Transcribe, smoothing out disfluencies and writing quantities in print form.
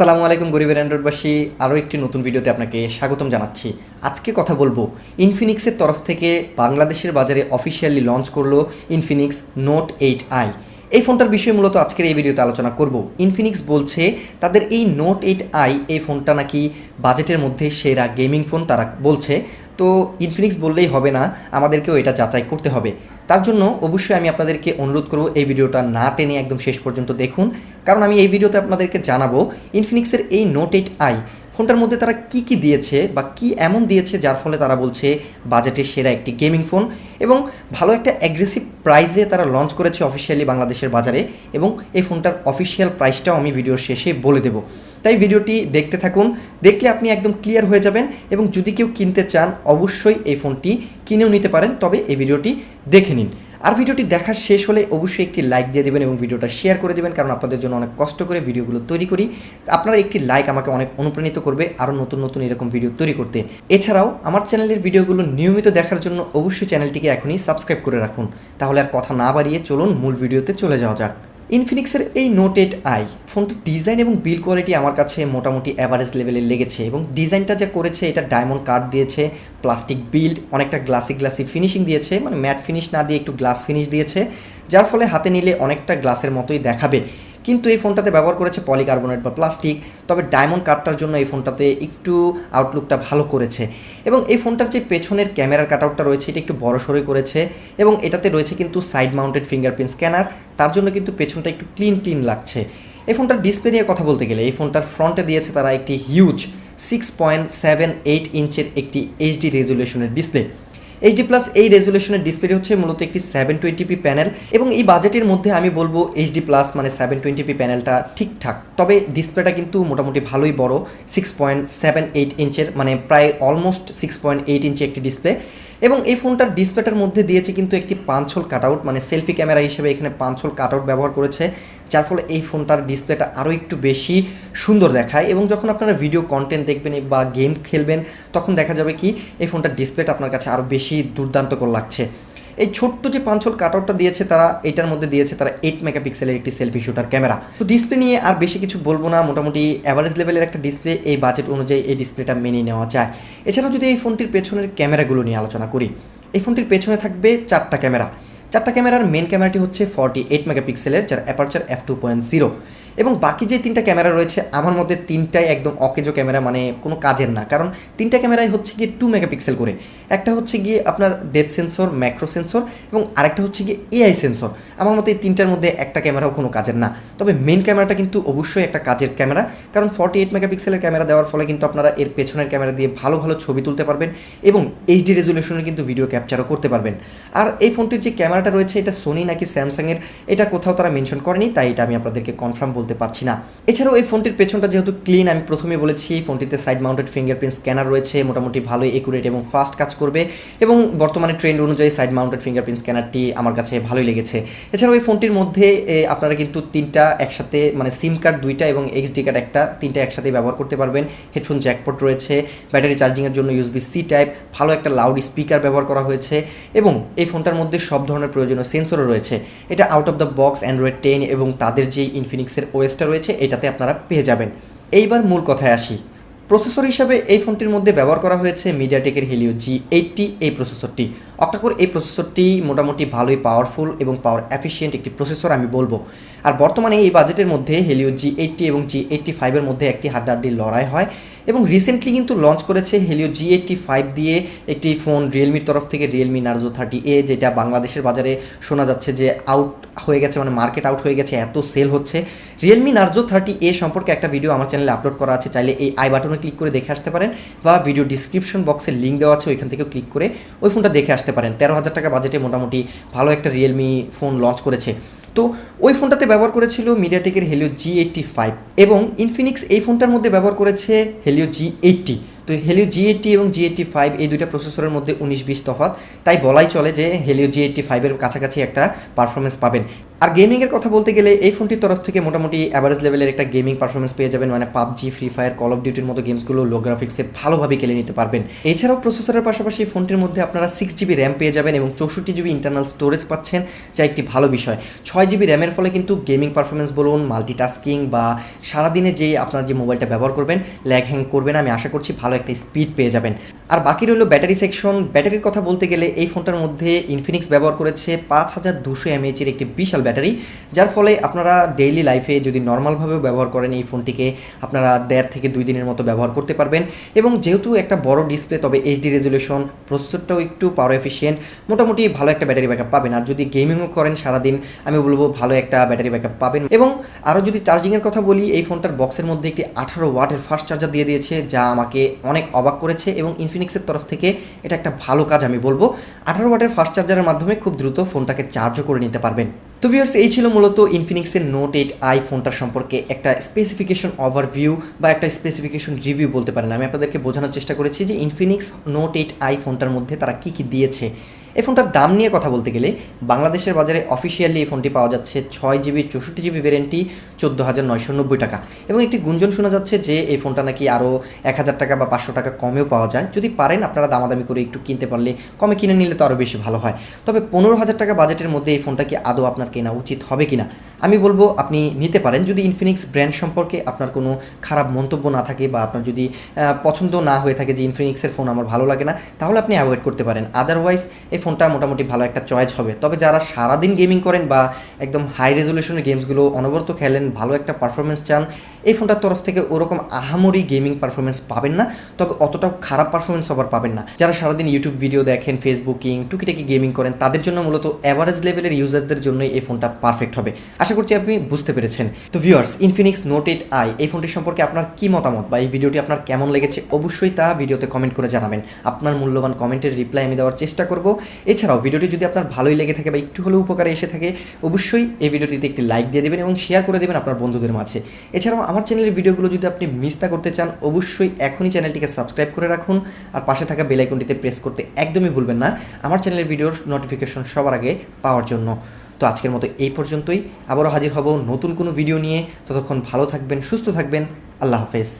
আসসালামু আলাইকুম গরিবের অ্যান্ড্রয়েডবাসী, আরও একটি নতুন ভিডিওতে আপনাকে স্বাগতম জানাচ্ছি। আজকে কথা বলবো ইনফিনিক্সের তরফ থেকে বাংলাদেশের বাজারে অফিসিয়ালি লঞ্চ করলো ইনফিনিক্স নোট 8i। এই ফোনটার বিষয়ে মূলত আজকের এই ভিডিওতে আলোচনা করব। ইনফিনিক্স বলছে তাদের এই নোট 8i এই ফোনটা নাকি বাজেটের মধ্যে সেরা গেমিং ফোন তারা বলছে। তো ইনফিনিক্স বললেই হবে না, আমাদেরকেও এটা যাচাই করতে হবে। তার জন্য অবশ্যই আমি আপনাদেরকে অনুরোধ করব এই ভিডিওটা না টেনে একদম শেষ পর্যন্ত দেখুন, কারণ আমি এই ভিডিওতে আপনাদেরকে জানাবো ইনফিনিক্সের এই নোট 8i ফোনটার মধ্যে তারা কি কি দিয়েছে বা কি এমন দিয়েছে যার ফলে তারা বলছে বাজেটের সেরা একটি গেমিং ফোন, এবং ভালো একটা অ্যাগ্রেসিভ প্রাইসে তারা লঞ্চ করেছে অফিসিয়ালি বাংলাদেশের বাজারে, এবং এই ফোনটার অফিসিয়াল প্রাইসটাও আমি ভিডিওর শেষে বলে দেবো। তাই ভিডিওটি দেখতে থাকুন, দেখলে আপনি একদম ক্লিয়ার হয়ে যাবেন, এবং যদি কেউ কিনতে চান অবশ্যই এই ফোনটি কিনেও নিতে পারেন, তবে এই ভিডিওটি দেখে নিন। আর ভিডিওটি দেখার শেষ হলে অবশ্যই একটি লাইক দিয়ে দেবেন এবং ভিডিওটা শেয়ার করে দেবেন, কারণ আপনাদের জন্য অনেক কষ্ট করে ভিডিওগুলো তৈরি করি। আপনার একটি লাইক আমাকে অনেক অনুপ্রাণিত করবে আরও নতুন নতুন এরকম ভিডিও তৈরি করতে। এছাড়াও আমার চ্যানেলের ভিডিওগুলো নিয়মিত দেখার জন্য অবশ্যই চ্যানেলটিকে এখনই সাবস্ক্রাইব করে রাখুন। তাহলে আর কথা না বাড়িয়ে চলুন মূল ভিডিওতে চলে যাওয়া যাক। ইনফিনিক্সের এই নোট 8i ফোনটির ডিজাইন এবং বিল্ড কোয়ালিটি আমার কাছে মোটামুটি অ্যাভারেজ লেভেলে লেগেছে, এবং ডিজাইনটা যা করেছে এটা ডায়মন্ড কাট দিয়েছে, প্লাস্টিক বিল্ড, অনেকটা গ্লাসি ফিনিশিং দিয়েছে, মানে ম্যাট ফিনিশ না দিয়ে একটু গ্লাস ফিনিশ দিয়েছে, যার ফলে হাতে নিলে অনেকটা গ্লাসের মতোই দেখাবে। কিন্তু এই ফোনটাতে ব্যবহার করেছে পলিকার্বনেট বা প্লাস্টিক, তবে ডায়মন্ড কাটটার জন্য এই ফোনটাতে একটু আউটলুকটা ভালো করেছে। এবং এই ফোনটার যে পেছনের ক্যামেরার কাটআউটটা রয়েছে এটা একটু বড়সড়ই করেছে, এবং এটাতে রয়েছে কিন্তু সাইড মাউন্টেড ফিঙ্গারপ্রিন্ট স্ক্যানার, তার জন্য কিন্তু পেছনটা একটু ক্লিন লাগছে। এই ফোনটার ডিসপ্লে নিয়ে কথা বলতে গেলে এই ফোনটার ফ্রন্টে দিয়েছে তারা একটি হিউজ 6.78 ইঞ্চের একটি এইচডি রেজুলেশনের ডিসপ্লে। এইচডি প্লাস এই রেজুলেশনের ডিসপ্লে হচ্ছে মূলত একটি 720p প্যানেল, এবং এই বাজেটের মধ্যে আমি বলবো এইচডি প্লাস মানে 720p প্যানেলটা ঠিকঠাক, তবে ডিসপ্লেটা কিন্তু মোটামুটি ভালোই বড়, 6.78 ইঞ্চের, মানে প্রায় অলমোস্ট 6.8 ইঞ্চি একটি ডিসপ্লে। এবং এই ফোনটার ডিসপ্লেটার মধ্যে দিয়েছে কিন্তু একটি 5 হোল কাটআউট, মানে সেলফি ক্যামেরা হিসেবে এখানে 5 হোল কাটআউট ব্যবহার করেছে, যার ফলে এই ফোনটার ডিসপ্লেটা আরও একটু বেশি সুন্দর দেখায়। এবং যখন আপনারা ভিডিও কন্টেন্ট দেখবেন বা গেম খেলবেন তখন দেখা যাবে কি এই ফোনটার ডিসপ্লেটা আপনার কাছে আরও বেশি দুর্দান্তকর লাগছে। এই ছোট্ট যে 5 হোল কাটআউটটা দিয়েছে তারা, এটার মধ্যে দিয়েছে তারা 8 মেগাপিক্সেলের একটি সেলফি শুটার ক্যামেরা। তো ডিসপ্লে নিয়ে আর বেশি কিছু বলবো না, মোটামুটি অ্যাভারেজ লেভেলের একটা ডিসপ্লে, এই বাজেট অনুযায়ী এই ডিসপ্লেটা মেনে নেওয়া যায়। এছাড়াও যদি এই ফোনটির পেছনের ক্যামেরাগুলো নিয়ে আলোচনা করি, এই ফোনটির পেছনে থাকবে 4টা ক্যামেরা। 4টা ক্যামেরার মেন ক্যামেরাটি হচ্ছে 48 মেগাপিক্সেলের, যার অ্যাপারচার f2.0, এবং বাকি যে 3টা ক্যামেরা রয়েছে আমার মধ্যে 3টাই একদম অকেজো ক্যামেরা, মানে কোনো কাজের না, কারণ 3টা ক্যামেরাই হচ্ছে গিয়ে 2 মেগাপিক্সেল করে। একটা হচ্ছে গিয়ে আপনার ডেপথ সেন্সর, ম্যাক্রো সেন্সর, এবং আরেকটা হচ্ছে গিয়ে এআই সেন্সর। আমার মতে এই 3টার মধ্যে একটা ক্যামেরাও কোনো কাজের না, তবে মেন ক্যামেরাটা কিন্তু অবশ্যই একটা কাজের ক্যামেরা, কারণ 48 মেগাপিক্সেলের ক্যামেরা দেওয়ার ফলে কিন্তু আপনারা এর পেছনের ক্যামেরা দিয়ে ভালো ছবি তুলতে পারবেন, এবং এইচডি রেজুলেশনে কিন্তু ভিডিও ক্যাপচারও করতে পারবেন। আর এই ফোনটির যে ক্যামেরাটা রয়েছে এটা সোনি নাকি স্যামসাংয়ের এটা কোথাও তারা মেনশন করেনি, তাই এটা আমি আপনাদেরকে কনফার্ম বলতে পারছি না। এছাড়াও এই ফোনটির পেছনটা যেহেতু ক্লিন, আমি প্রথমে বলেছি এই ফোনটিতে সাইড মাউন্টেড ফিঙ্গারপ্রিন্ট স্ক্যানার রয়েছে, মোটামুটি ভালোই একুরেট এবং ফাস্ট কাজ করবে, এবং বর্তমানে ট্রেন্ড অনুযায়ী সাইড মাউন্টেড ফিঙ্গারপ্রিন্ট স্ক্যানারটি আমার কাছে ভালোই লেগেছে। এছাড়াও এই ফোনটির মধ্যে আপনারা কিন্তু 3টা একসাথে, মানে সিম কার্ড 2টা এবং এক্সডি কার্ড একটা, 3টা একসাথে ব্যবহার করতে পারবেন। হেডফোন জ্যাকপট রয়েছে, ব্যাটারি চার্জিংয়ের জন্য USB-C টাইপ, ভালো একটা লাউড স্পিকার ব্যবহার করা হয়েছে, এবং এই ফোনটার মধ্যে সব ধরনের প্রয়োজনীয় সেন্সরও রয়েছে। এটা out of the box Android 10 এবং তাদের যে ইনফিনিক্সের ওএসটা রয়েছে এটাতে আপনারা পেয়ে যাবেন। এইবার মূল কথায় আসি, প্রসেসর হিসাবে এই ফোনটির মধ্যে ব্যবহার করা হয়েছে মিডিয়াটেকের হেলিও G80 এই প্রসেসরটি। অক্টাকোর এই প্রসেসরটি মোটামুটি ভালোই পাওয়ারফুল এবং পাওয়ার এফিশিয়েন্ট একটি প্রসেসর আমি বলবো। আর বর্তমানে এই বাজেটের মধ্যে হেলিও G80 এবং G85 এর মধ্যে একটি হাড্ডাহাড্ডি লড়াই হয়, এবং রিসেন্টলি কিন্তু লঞ্চ করেছে হেলিও G85 দিয়ে একটি ফোন রিয়েলমির তরফ থেকে, রিয়েলমি নার্জো 30A, যেটা বাংলাদেশের বাজারে শোনা যাচ্ছে যে আউট হয়ে গেছে, মানে মার্কেট আউট হয়ে গেছে, এত সেল হচ্ছে। রিয়েলমি নার্জো 30A সম্পর্কে একটা ভিডিও আমার চ্যানেলে আপলোড করা আছে, চাইলে এই আই বাটনে ক্লিক করে দেখে আসতে পারেন, বা ভিডিও ডিসক্রিপশন বক্সে লিঙ্ক দেওয়া আছে ওইখান থেকেও ক্লিক করে ওই ফোনটা দেখে আসতে পারেন। 13,000 টাকা বাজেটে মোটামুটি ভালো একটা রিয়েলমি ফোন লঞ্চ করেছে। তো ওই ফোনটাতে ব্যবহার করেছিল মিডিয়াটেকের হেলিও G85, এবং ইনফিনিক্স এই ফোনটার মধ্যে ব্যবহার করেছে হেলিও G80। তো হেলিও G80 এবং G85 এই দুইটা প্রসেসরের মধ্যে 19-20 তফাৎ, তাই বলাই চলে যে হেলিও G85 এর কাছাকাছি একটা পারফরমেন্স পাবেন। আর গেমিংয়ের কথা বলতে গেলে এই ফোনটির তরফ থেকে মোটামুটি অ্যাভারেজ লেভেলের একটা গেমিং পারফরমেন্স পেয়ে যাবেন, মানে PUBG, free fire, call of ডিউটির মতো গেমসগুলো লো গ্রাফিক্সে ভালোভাবে খেলে নিতে পারবেন। এছাড়াও প্রসেসরের পাশাপাশি ফোনটির মধ্যে আপনারা 6GB র্যাম পেয়ে যাবেন এবং 64GB ইন্টারনাল স্টোরেজ পাচ্ছেন, যা একটি ভালো বিষয়। 6GB র্যামের ফলে কিন্তু গেমিং পারফরমেন্স বলুন, মাল্টিটাস্কিং বা সারাদিনে যে আপনার যে মোবাইলটা ব্যবহার করবেন ল্যাগ হ্যাং করবে না, আমি আশা করছি ভালো একটা স্পিড পেয়ে যাবেন। আর বাকি রইল ব্যাটারি সেকশন। ব্যাটারির কথা বলতে গেলে এই ফোনটার মধ্যে ইনফিনিক্স ব্যবহার করেছে 5200 mAh-এর একটি বিশাল ব্যাটারি, যার ফলে আপনারা ডেইলি লাইফে যদি নর্মালভাবেও ব্যবহার করেন এই ফোনটিকে আপনারা 1.5 থেকে 2 দিনের মতো ব্যবহার করতে পারবেন। এবং যেহেতু একটা বড় ডিসপ্লে, তবে এইচডি রেজুলেশন, প্রসেসরটাও একটু পাওয়ার এফিশিয়েন্ট, মোটামুটি ভালো একটা ব্যাটারি ব্যাকআপ পাবেন। আর যদি গেমিংও করেন সারাদিন, আমি বলবো ভালো একটা ব্যাটারি ব্যাকআপ পাবেন। এবং আরও যদি চার্জিংয়ের কথা বলি, এই ফোনটার বক্সের মধ্যে একটি 18 ওয়াটের ফাস্ট চার্জার দিয়ে দিয়েছে, যা আমাকে অনেক অবাক করেছে এবং ইনফিনিক্সের তরফ থেকে এটা একটা ভালো কাজ আমি বলবো। 18 ওয়াটের ফাস্ট চার্জারের মাধ্যমে খুব দ্রুত ফোনটাকে চার্জও করে নিতে পারবেন। তো ভিউয়ার্স, এই ছিল মূলত ইনফিনিক্সের নোট 8i ফোনটার সম্পর্কে একটা স্পেসিফিকেশন ওভারভিউ বা একটা স্পেসিফিকেশন রিভিউ বলতে পারেন। আমি আপনাদেরকে বোঝানোর চেষ্টা করেছি যে ইনফিনিক্স নোট 8i ফোনটার মধ্যে তারা কী কী দিয়েছে। এই ফোনটার দাম নিয়ে কথা বলতে গেলে বাংলাদেশের বাজারে অফিসিয়ালি এই ফোনটি পাওয়া যাচ্ছে 6GB 64GB ভ্যারিয়েন্টটি 14,990 টাকা, এবং একটি গুঞ্জন শোনা যাচ্ছে যে এই ফোনটা নাকি আরও 1000 টাকা বা 500 টাকা কমেও পাওয়া যায়। যদি পারেন আপনারা দামাদামি করে একটু কিনতে পারলে, কমে কিনে নিলে তো আরও বেশি ভালো হয়। তবে 15,000 টাকা বাজেটের মধ্যে এই ফোনটা কি আদৌ আপনার কেনা উচিত হবে কিনা, আমি বলবো আপনি নিতে পারেন যদি ইনফিনিক্স ব্র্যান্ড সম্পর্কে আপনার কোনো খারাপ মন্তব্য না থাকে বা আপনার যদি পছন্দ না হয়ে থাকে যে ইনফিনিক্সের ফোন আমার ভালো লাগে না, তাহলে আপনি অ্যাভয়েড করতে পারেন। আদারওয়াইজ এই ফোনটা মোটামুটি ভালো একটা চয়েস হবে। তবে যারা সারাদিন গেমিং করেন বা একদম হাই রেজলিউশনের গেমসগুলো অনবরত খেলেন, ভালো একটা পারফরমেন্স চান, এই ফোনটার তরফ থেকে ওরকম আহামরি গেমিং পারফরমেন্স পাবেন না, তবে অতটাও খারাপ পারফরমেন্স আবার পাবেন না। যারা সারাদিন ইউটিউব ভিডিও দেখেন, ফেসবুকিং, টুকিটাকি গেমিং করেন, তাদের জন্য মূলত অ্যাভারেজ লেভেলের ইউজারদের জন্যই এই ফোনটা পারফেক্ট হবে। আশা করছি আপনি বুঝতে পেরেছেন। তো ভিউয়ার্স, ইনফিনিক্স নোট 8i এই ফোনটির সম্পর্কে আপনার কি মতামত বা এই ভিডিওটি আপনার কেমন লেগেছে অবশ্যই তা ভিডিওতে কমেন্ট করে জানাবেন। আপনার মূল্যবান কমেন্টের রিপ্লাই আমি দেওয়ার চেষ্টা করব। এছাড়াও ভিডিওটি যদি আপনার ভালোই লেগে থাকে বা একটু হলেও উপকারে এসে থাকে, অবশ্যই এই ভিডিওটিতে একটি লাইক দিয়ে দেবেন এবং শেয়ার করে দেবেন আপনার বন্ধুদের মাঝে। এছাড়াও আমার চ্যানেলের ভিডিওগুলো যদি আপনি মিস না করতে চান, অবশ্যই এখনই চ্যানেলটিকে সাবস্ক্রাইব করে রাখুন আর পাশে থাকা বেল আইকনটিতে প্রেস করতে একদমই ভুলবেন না আমার চ্যানেলের ভিডিওর নোটিফিকেশন সবার আগে পাওয়ার জন্য। তো আজকের মতো এই পর্যন্তই, আবারও হাজির হব নতুন কোনো ভিডিও নিয়ে। ততক্ষণ ভালো থাকবেন, সুস্থ থাকবেন। আল্লাহ হাফেজ।